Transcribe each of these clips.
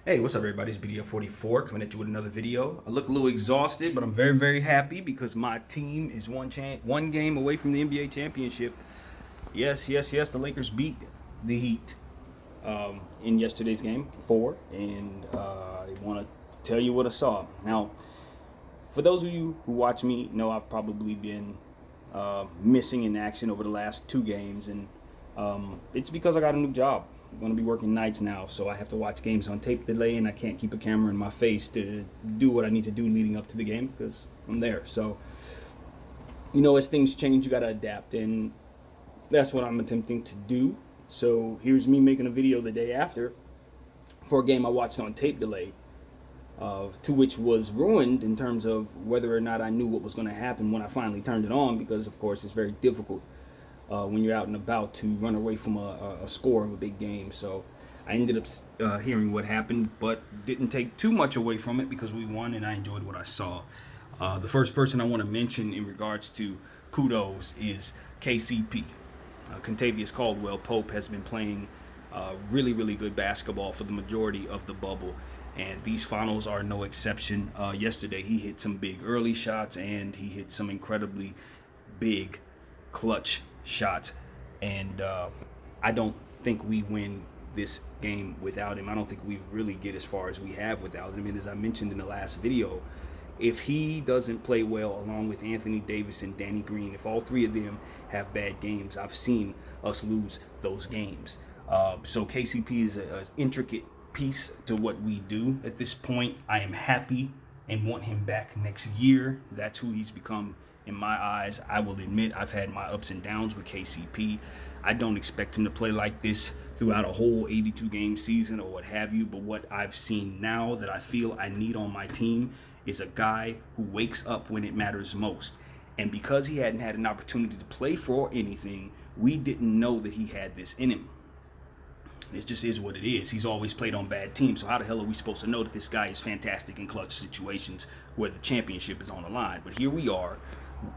Hey, what's up, everybody? It's BDF44 coming at you with another video. I look a little exhausted, but I'm very, very happy because my team is one game away from the NBA championship. Yes, yes, yes. The Lakers beat the Heat in yesterday's game 4, and I want to tell you what I saw. Now, for those of you who watch me know I've probably been missing in action over the last 2 games, and it's because I got a new job. I'm going to be working nights now, so I have to watch games on tape delay, and I can't keep a camera in my face to do what I need to do leading up to the game because I'm there. So, as things change, you got to adapt, and that's what I'm attempting to do. So here's me making a video the day after for a game I watched on tape delay, to which was ruined in terms of whether or not I knew what was going to happen when I finally turned it on, because of course it's very difficult when you're out and about to run away from a score of a big game. So I ended up hearing what happened, but didn't take too much away from it because we won and I enjoyed what I saw. The first person I want to mention in regards to kudos is KCP. Contavious Caldwell Pope has been playing really, really good basketball for the majority of the bubble, and these finals are no exception. Yesterday, he hit some big early shots, and he hit some incredibly big clutch shots. And I don't think we win this game without him. I don't think we really get as far as we have without him. And as I mentioned in the last video, if he doesn't play well along with Anthony Davis and Danny Green, if all three of them have bad games, I've seen us lose those games. So KCP is an intricate piece to what we do at this point. I am happy and want him back next year. That's who he's become in my eyes. I will admit I've had my ups and downs with KCP. I don't expect him to play like this throughout a whole 82 game season or what have you, but what I've seen now that I feel I need on my team is a guy who wakes up when it matters most. And because he hadn't had an opportunity to play for anything, we didn't know that he had this in him. It just is what it is. He's always played on bad teams, so how the hell are we supposed to know that this guy is fantastic in clutch situations where the championship is on the line? But here we are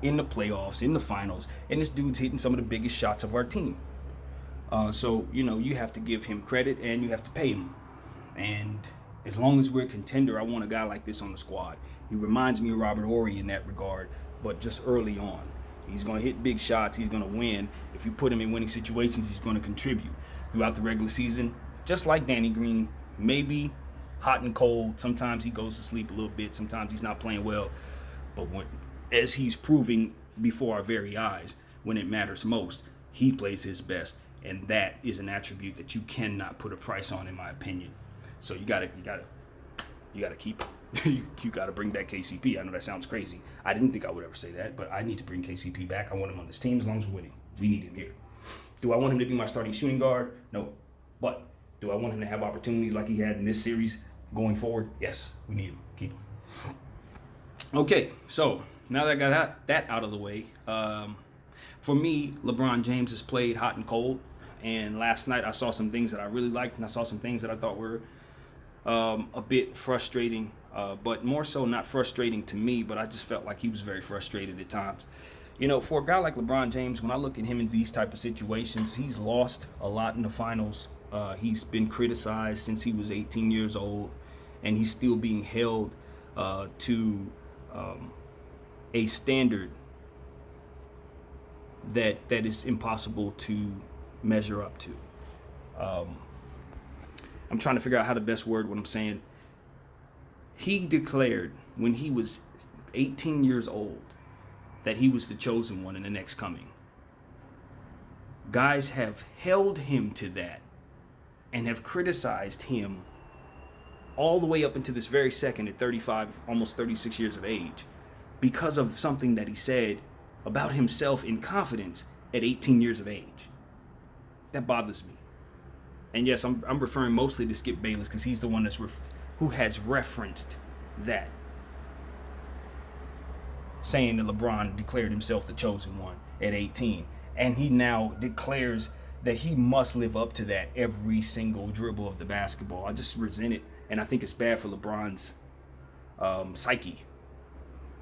in the playoffs, in the finals, and this dude's hitting some of the biggest shots of our team. So you have to give him credit and you have to pay him. And as long as we're a contender, I want a guy like this on the squad. He reminds me of Robert Horry in that regard, but just early on. He's going to hit big shots. He's going to win. If you put him in winning situations, he's going to contribute throughout the regular season, just like Danny Green. Maybe hot and cold. Sometimes he goes to sleep a little bit. Sometimes he's not playing well. But as he's proving before our very eyes, when it matters most, he plays his best. And that is an attribute that you cannot put a price on, in my opinion. So you gotta keep you gotta bring back KCP. I know that sounds crazy. I didn't think I would ever say that, but I need to bring KCP back. I want him on this team as long as we're winning. We need him here. Do I want him to be my starting shooting guard? No. But do I want him to have opportunities like he had in this series going forward? Yes, we need him. Keep him. Okay, so now that I got that out of the way, for me, LeBron James has played hot and cold. And last night I saw some things that I really liked, and I saw some things that I thought were a bit frustrating, but more so not frustrating to me, but I just felt like he was very frustrated at times. For a guy like LeBron James, when I look at him in these type of situations, he's lost a lot in the finals. He's been criticized since he was 18 years old, and he's still being held to a standard that is impossible to measure up to. I'm trying to figure out how to best word what I'm saying. He declared when he was 18 years old that he was the chosen one in the next coming. Guys have held him to that and have criticized him all the way up into this very second at 35, almost 36 years of age, because of something that he said about himself in confidence at 18 years of age. That bothers me. And yes, I'm referring mostly to Skip Bayless because he's the one who has referenced that, saying that LeBron declared himself the chosen one at 18. And he now declares that he must live up to that every single dribble of the basketball. I just resent it, and I think it's bad for LeBron's psyche.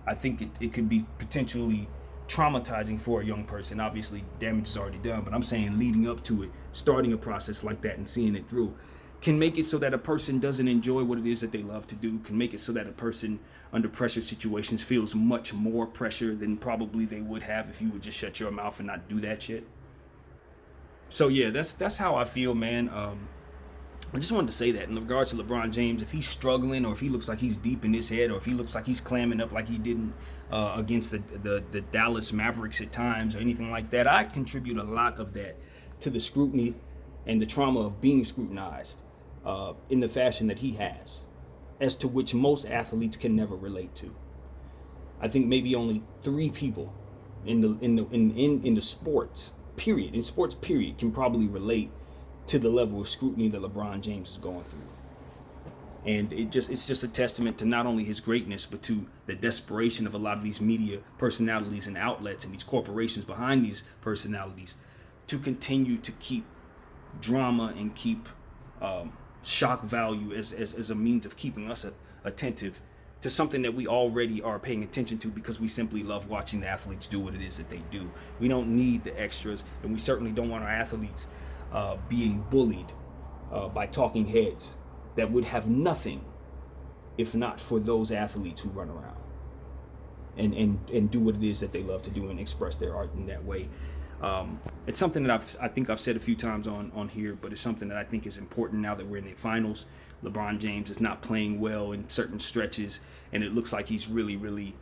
I think it could be potentially traumatizing for a young person. Obviously, damage is already done, but I'm saying leading up to it, starting a process like that and seeing it through can make it so that a person doesn't enjoy what it is that they love to do, can make it so that a person under pressure situations feels much more pressure than probably they would have if you would just shut your mouth and not do that shit. So yeah, that's how I feel, man. I just wanted to say that in regards to LeBron James, if he's struggling or if he looks like he's deep in his head or if he looks like he's clamming up like he didn't against the Dallas Mavericks at times or anything like that, I contribute a lot of that to the scrutiny and the trauma of being scrutinized in the fashion that he has, as to which most athletes can never relate to. I think maybe only 3 people in the sports period can probably relate to the level of scrutiny that LeBron James is going through. And it's just a testament to not only his greatness, but to the desperation of a lot of these media personalities and outlets and these corporations behind these personalities to continue to keep drama and keep shock value as a means of keeping us attentive to something that we already are paying attention to because we simply love watching the athletes do what it is that they do. We don't need the extras, and we certainly don't want our athletes being bullied by talking heads that would have nothing if not for those athletes who run around and do what it is that they love to do and express their art in that way. It's something that I think I've said a few times on here, but it's something that I think is important now that we're in the finals. LeBron James is not playing well in certain stretches, and it looks like he's really, really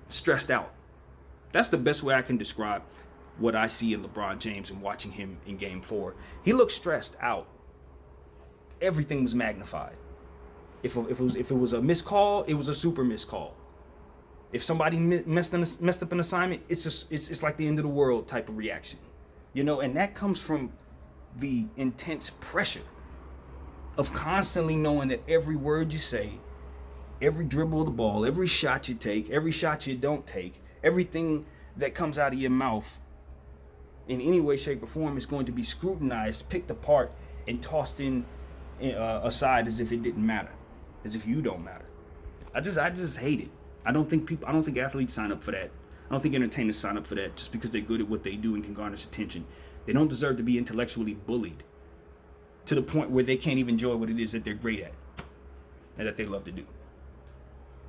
stressed out. That's the best way I can describe what I see in LeBron James and watching him in Game 4. He looks stressed out. Everything was magnified. If it was a missed call, it was a super missed call. If somebody messed up an assignment, it's like the end of the world type of reaction, and that comes from the intense pressure of constantly knowing that every word you say, every dribble of the ball, every shot you take, every shot you don't take, everything that comes out of your mouth in any way, shape, or form is going to be scrutinized, picked apart, and tossed aside as if it didn't matter, as if you don't matter. I just hate it. I don't think athletes sign up for that. I don't think entertainers sign up for that just because they're good at what they do and can garnish attention. They don't deserve to be intellectually bullied to the point where they can't even enjoy what it is that they're great at and that they love to do.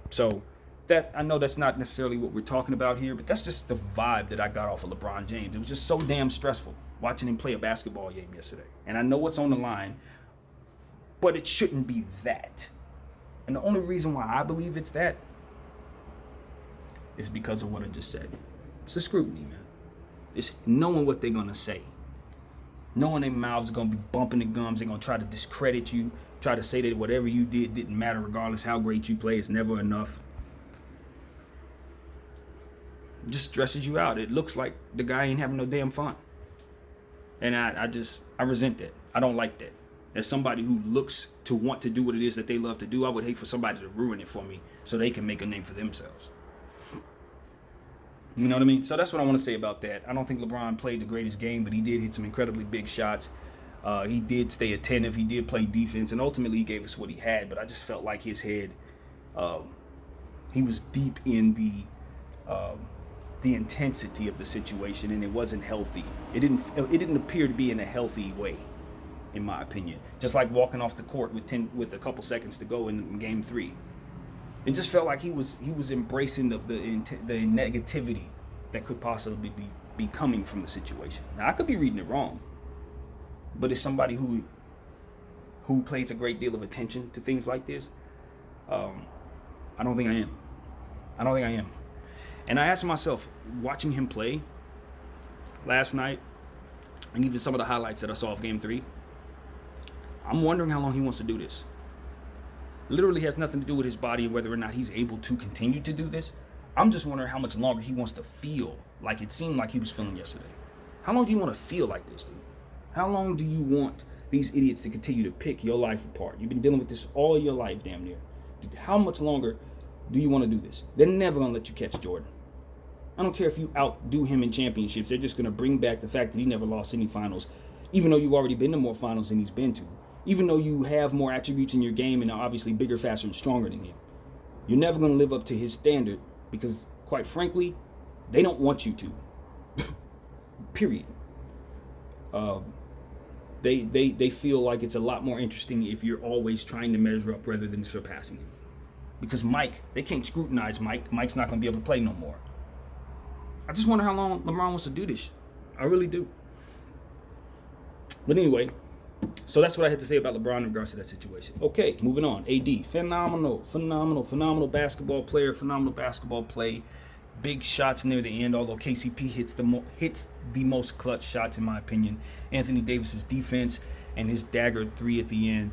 So that, I know that's not necessarily what we're talking about here, but that's just the vibe that I got off of LeBron James. It was just so damn stressful watching him play a basketball game yesterday. And I know what's on the line, but it shouldn't be that. And the only reason why I believe it's that is because of what I just said. It's the scrutiny, man. It's knowing what they're going to say. Knowing their mouths are going to be bumping the gums. They're going to try to discredit you. Try to say that whatever you did didn't matter regardless how great you play. It's never enough. It just stresses you out. It looks like the guy ain't having no damn fun. And I resent that. I don't like that. As somebody who looks to want to do what it is that they love to do, I would hate for somebody to ruin it for me so they can make a name for themselves. You know what I mean? So that's what I want to say about that. I don't think LeBron played the greatest game, but he did hit some incredibly big shots. He did stay attentive. He did play defense, and ultimately he gave us what he had. But I just felt like his head, he was deep in the intensity of the situation, and it wasn't healthy. It didn't appear to be in a healthy way, in my opinion. Just like walking off the court with a couple seconds to go in Game 3. It just felt like he was embracing the negativity that could possibly be coming from the situation. Now I could be reading it wrong, but as somebody who pays a great deal of attention to things like this, I don't think I am. And I asked myself, watching him play last night, and even some of the highlights that I saw of Game 3, I'm wondering how long he wants to do this. Literally has nothing to do with his body and whether or not he's able to continue to do this. I'm just wondering how much longer he wants to feel like it seemed like he was feeling yesterday. How long do you want to feel like this, dude? How long do you want these idiots to continue to pick your life apart? You've been dealing with this all your life, damn near. Dude, how much longer do you want to do this? They're never going to let you catch Jordan. I don't care if you outdo him in championships. They're just going to bring back the fact that he never lost any finals, even though you've already been to more finals than he's been to. Even though you have more attributes in your game and are obviously bigger, faster, and stronger than him. You're never going to live up to his standard because, quite frankly, they don't want you to. Period. They feel like it's a lot more interesting if you're always trying to measure up rather than surpassing him. Because Mike, they can't scrutinize Mike. Mike's not going to be able to play no more. I just wonder how long LeBron wants to do this. I really do. But anyway, so that's what I had to say about LeBron in regards to that situation. Okay, moving on. AD, phenomenal basketball player, phenomenal basketball play. Big shots near the end, although KCP hits the most clutch shots in my opinion. Anthony Davis's defense and his dagger three at the end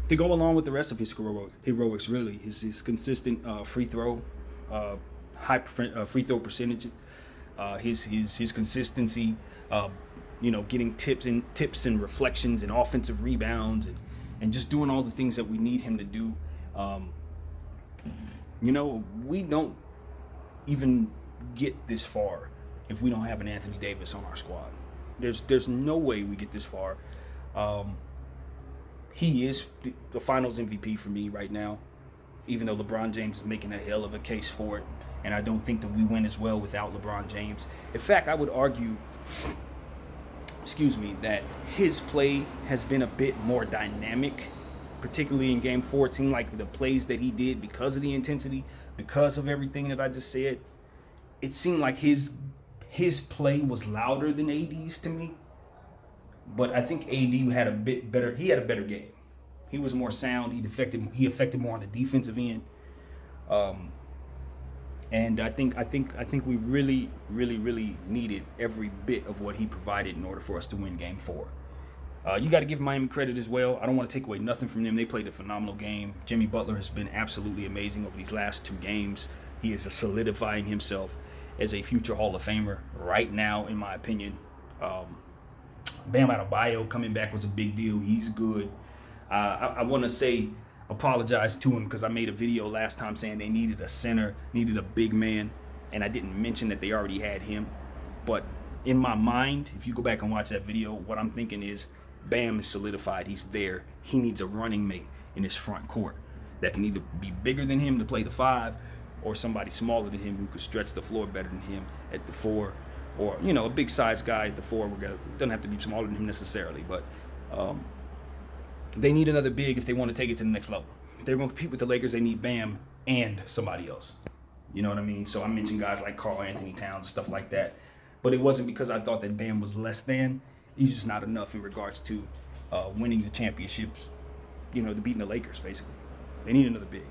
to go along with the rest of his heroics. Really, his consistent free throw, high free throw percentage, his consistency, getting tips and reflections and offensive rebounds and just doing all the things that we need him to do. We don't even get this far if we don't have an Anthony Davis on our squad. There's no way we get this far. He is the Finals MVP for me right now, even though LeBron James is making a hell of a case for it, and I don't think that we win as well without LeBron James. In fact, I would argue, that his play has been a bit more dynamic, particularly in Game 4. It seemed like the plays that he did, because of the intensity, because of everything that I just said, it seemed like his play was louder than AD's to me. But I think AD had a bit better. He had a better game. He was more sound. He affected more on the defensive end. And I think we really needed every bit of what he provided in order for us to win Game 4. You got to give Miami credit as well. I don't want to take away nothing from them. They played a phenomenal game. Jimmy Butler has been absolutely amazing over these last 2 games. He is solidifying himself as a future Hall of Famer right now, in my opinion. Bam Adebayo coming back was a big deal. He's good. I want to apologize to him because I made a video last time saying they needed a center, needed a big man, and I didn't mention that they already had him. But in my mind, if you go back and watch that video, what I'm thinking is Bam is solidified. He's there. He needs a running mate in his front court that can either be bigger than him to play the 5 or somebody smaller than him who could stretch the floor better than him at the 4, or a big size guy at the 4. Doesn't have to be smaller than him necessarily, but they need another big if they want to take it to the next level. If they're going to compete with the Lakers, they need Bam and somebody else. You know what I mean? So I mentioned guys like Karl Anthony Towns and stuff like that, but it wasn't because I thought that Bam was less than. He's just not enough in regards to winning the championships, to beating the Lakers, basically. They need another big.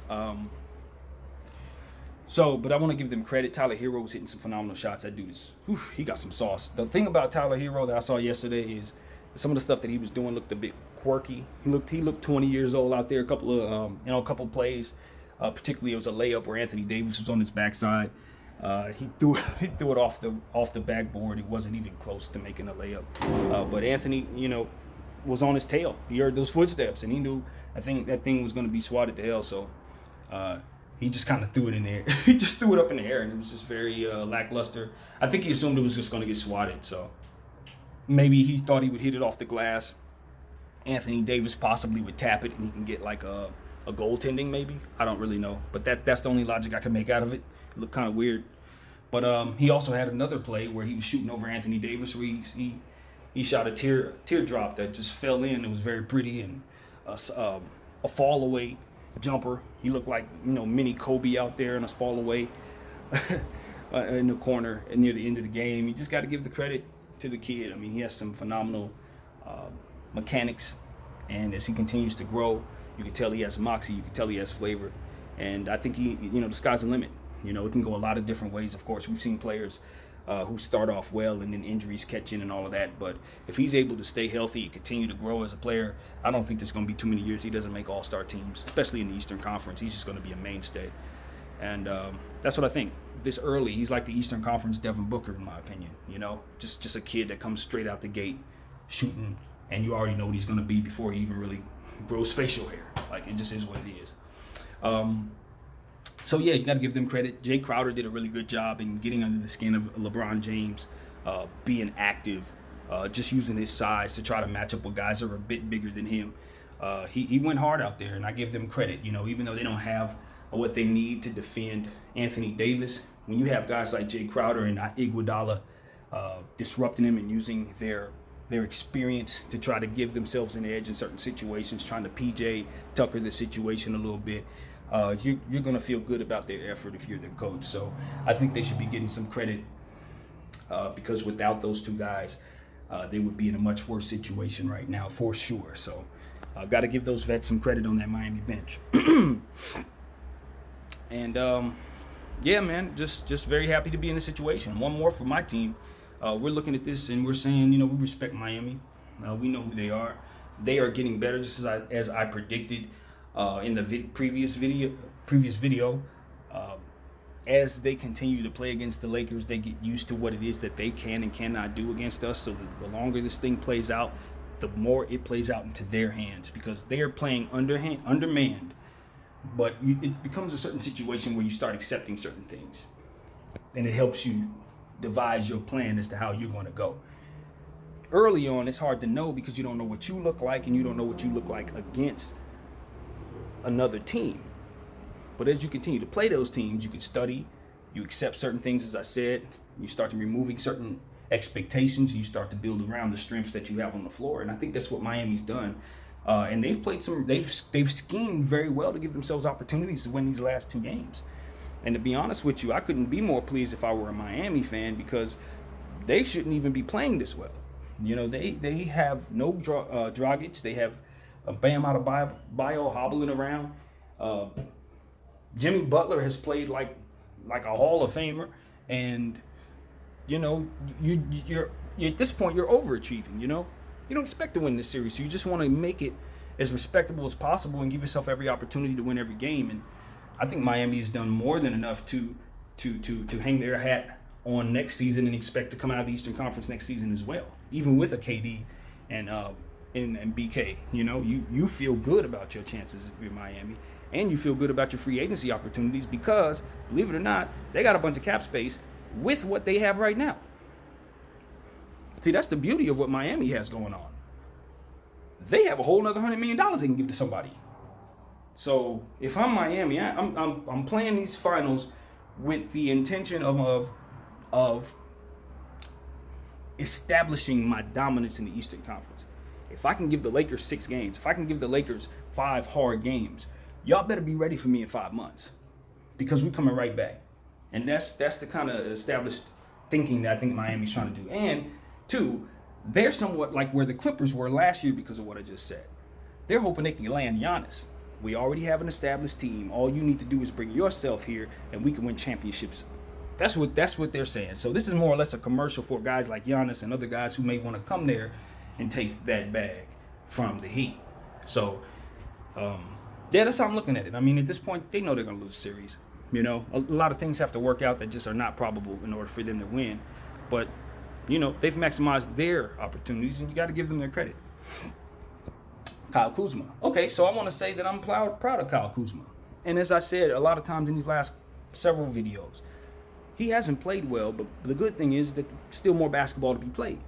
But I want to give them credit. Tyler Hero was hitting some phenomenal shots. That dude he got some sauce. The thing about Tyler Hero that I saw yesterday is some of the stuff that he was doing looked a bit quirky. He looked 20 years old out there. A couple of plays. Particularly, it was a layup where Anthony Davis was on his backside. He threw it off the backboard. It wasn't even close to making a layup. But Anthony, was on his tail. He heard those footsteps, and he knew I think that thing was going to be swatted to hell. So he just kind of threw it in the air. He just threw it up in the air, and it was just very lackluster. I think he assumed it was just going to get swatted. So maybe he thought he would hit it off the glass. Anthony Davis possibly would tap it, and he can get like a goaltending maybe. I don't really know. But that's the only logic I can make out of it. It looked kind of weird. But he also had another play where he was shooting over Anthony Davis, where he shot a teardrop that just fell in. It was very pretty, and a fall away jumper. He looked like mini Kobe out there in a fall away in the corner near the end of the game. You just got to give the credit to the kid. I mean, he has some phenomenal mechanics, and as he continues to grow, you can tell he has moxie. You can tell he has flavor, and I think the sky's the limit. It can go a lot of different ways. Of course, we've seen players who start off well and then injuries catch in and all of that. But if he's able to stay healthy and continue to grow as a player, I don't think there's going to be too many years he doesn't make all-star teams, especially in the Eastern Conference. He's just going to be a mainstay. And that's what I think. This early, he's like the Eastern Conference Devin Booker, in my opinion. Just a kid that comes straight out the gate shooting, and you already know what he's going to be before he even really grows facial hair. Like, it just is what it is. So, yeah, you got to give them credit. Jay Crowder did a really good job in getting under the skin of LeBron James, being active, just using his size to try to match up with guys that are a bit bigger than him. He went hard out there, and I give them credit. Even though they don't have what they need to defend Anthony Davis, when you have guys like Jay Crowder and Iguodala disrupting him and using their their experience to try to give themselves an edge in certain situations, trying to PJ Tucker the situation a little bit. You're going to feel good about their effort if you're their coach. So I think they should be getting some credit because without those two guys, they would be in a much worse situation right now for sure. So got to give those vets some credit on that Miami bench. And yeah, man, just very happy to be in this situation. One more for my team. We're looking at this and we're saying, we respect Miami. We know who they are. They are getting better, just as I predicted in the previous video. As they continue to play against the Lakers, they get used to what it is that they can and cannot do against us. So the longer this thing plays out, the more it plays out into their hands, because they are playing undermanned. But it becomes a certain situation where you start accepting certain things, and it helps you devise your plan as to how you're going to go. Early on, it's hard to know because you don't know what you look like, and you don't know what you look like against another team. But as you continue to play those teams, you can study, you accept certain things, as I said, you start to removing certain expectations, you start to build around the strengths that you have on the floor. And I think that's what Miami's done. And they've played they've schemed very well to give themselves opportunities to win these last two games. And to be honest with you, I couldn't be more pleased if I were a Miami fan, because they shouldn't even be playing this well. They have no Dragic. They have a Bam Adebayo hobbling around. Jimmy Butler has played like a Hall of Famer, and you're at this point you're overachieving. You don't expect to win this series, so you just want to make it as respectable as possible and give yourself every opportunity to win every game. And I think Miami has done more than enough to hang their hat on next season and expect to come out of the Eastern Conference next season as well, even with a KD and BK. You feel good about your chances if you're Miami, and you feel good about your free agency opportunities because, believe it or not, they got a bunch of cap space with what they have right now. See, that's the beauty of what Miami has going on. They have a whole nother $100 million they can give to somebody. So if I'm Miami, I'm playing these finals with the intention of establishing my dominance in the Eastern Conference. If I can give the Lakers 6 games, if I can give the Lakers 5 hard games, y'all better be ready for me in 5 months, because we're coming right back. And that's the kind of established thinking that I think Miami's trying to do. And 2, they're somewhat like where the Clippers were last year because of what I just said. They're hoping they can land Giannis. We already have an established team. All you need to do is bring yourself here, and we can win championships. That's what they're saying. So this is more or less a commercial for guys like Giannis and other guys who may want to come there and take that bag from the Heat. So, yeah, that's how I'm looking at it. I mean, at this point, they know they're going to lose the series. A lot of things have to work out that just are not probable in order for them to win. But, they've maximized their opportunities, and you got to give them their credit. Kyle Kuzma. Okay, so I want to say that I'm proud of Kyle Kuzma. And as I said a lot of times in these last several videos, he hasn't played well, but the good thing is that still more basketball to be played.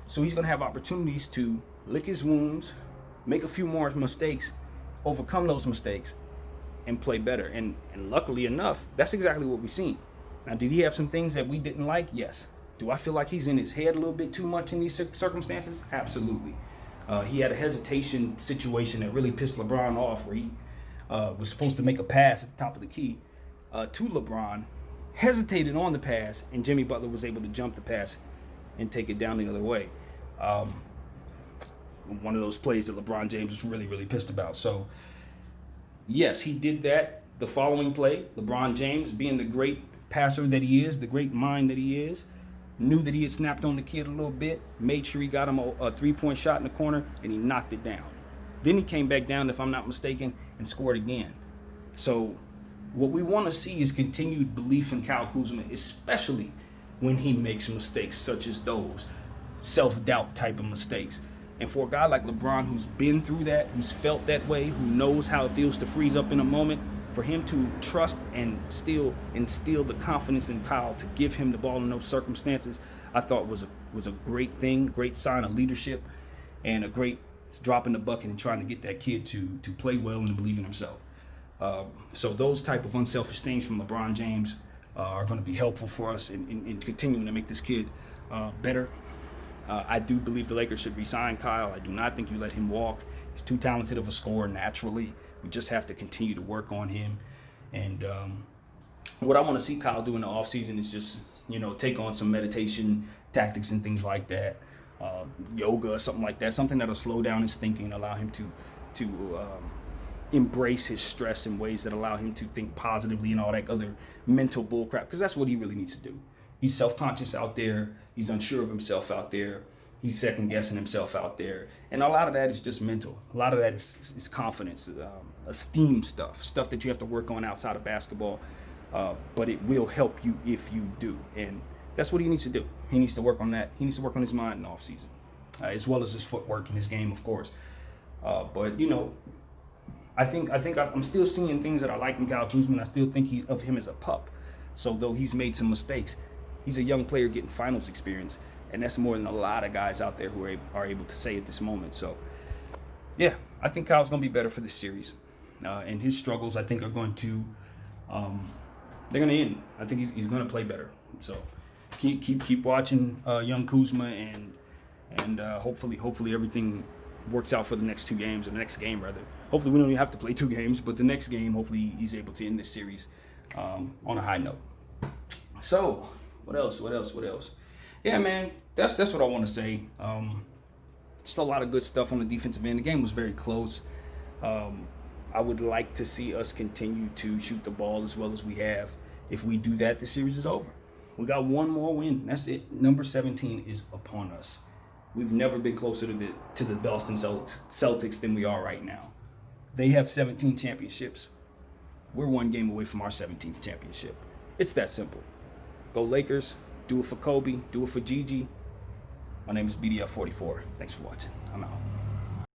So he's going to have opportunities to lick his wounds, make a few more mistakes, overcome those mistakes, and play better. And luckily enough, that's exactly what we've seen. Now, did he have some things that we didn't like? Yes. Do I feel like he's in his head a little bit too much in these circumstances? Absolutely. He had a hesitation situation that really pissed LeBron off, where he was supposed to make a pass at the top of the key to LeBron, hesitated on the pass, and Jimmy Butler was able to jump the pass and take it down the other way. One of those plays that LeBron James was really, really pissed about. So, yes, he did that. The following play, LeBron James, being the great passer that he is, the great mind that he is, knew that he had snapped on the kid a little bit, made sure he got him a three-point shot in the corner, and he knocked it down. Then he came back down, if I'm not mistaken, and scored again. So what we want to see is continued belief in Kyle Kuzma, especially when he makes mistakes such as those self-doubt type of mistakes. And for a guy like LeBron, who's been through that, who's felt that way, who knows how it feels to freeze up in a moment, for him to trust and still instill the confidence in Kyle to give him the ball in those circumstances, I thought was a great thing, great sign of leadership, and a great drop in the bucket and trying to get that kid to play well and to believe in himself. So those type of unselfish things from LeBron James are going to be helpful for us in continuing to make this kid better. I do believe the Lakers should re-sign Kyle. I do not think you let him walk. He's too talented of a scorer naturally. We just have to continue to work on him. And what I want to see Kyle do in the offseason is just, take on some meditation tactics and things like that. Yoga, something like that. Something that'll slow down his thinking and allow him to embrace his stress in ways that allow him to think positively and all that other mental bullcrap. Because that's what he really needs to do. He's self-conscious out there. He's unsure of himself out there. He's second-guessing himself out there. And a lot of that is just mental. A lot of that is confidence, esteem stuff that you have to work on outside of basketball. But it will help you if you do. And that's what he needs to do. He needs to work on that. He needs to work on his mind in the offseason, as well as his footwork and his game, of course. But I think I'm still seeing things that I like in Kyle Kuzma. I still think of him as a pup. So though he's made some mistakes, he's a young player getting finals experience, and that's more than a lot of guys out there who are able to say at this moment. So, yeah, I think Kyle's going to be better for this series. And his struggles, I think, are going to they're going to end. I think he's going to play better. So keep watching young Kuzma, and hopefully everything works out for the next 2 games, or the next game rather. Hopefully we don't even have to play 2 games, but the next game, hopefully he's able to end this series on a high note. So what else? Yeah, man, that's what I want to say. Just a lot of good stuff on the defensive end. The game was very close. I would like to see us continue to shoot the ball as well as we have. If we do that, the series is over. We got one more win. That's it. Number 17 is upon us. We've never been closer to the Boston Celtics than we are right now. They have 17 championships. We're 1 game away from our 17th championship. It's that simple. Go Lakers. Do it for Kobe. Do it for Gigi. My name is BDF44. Thanks for watching. I'm out.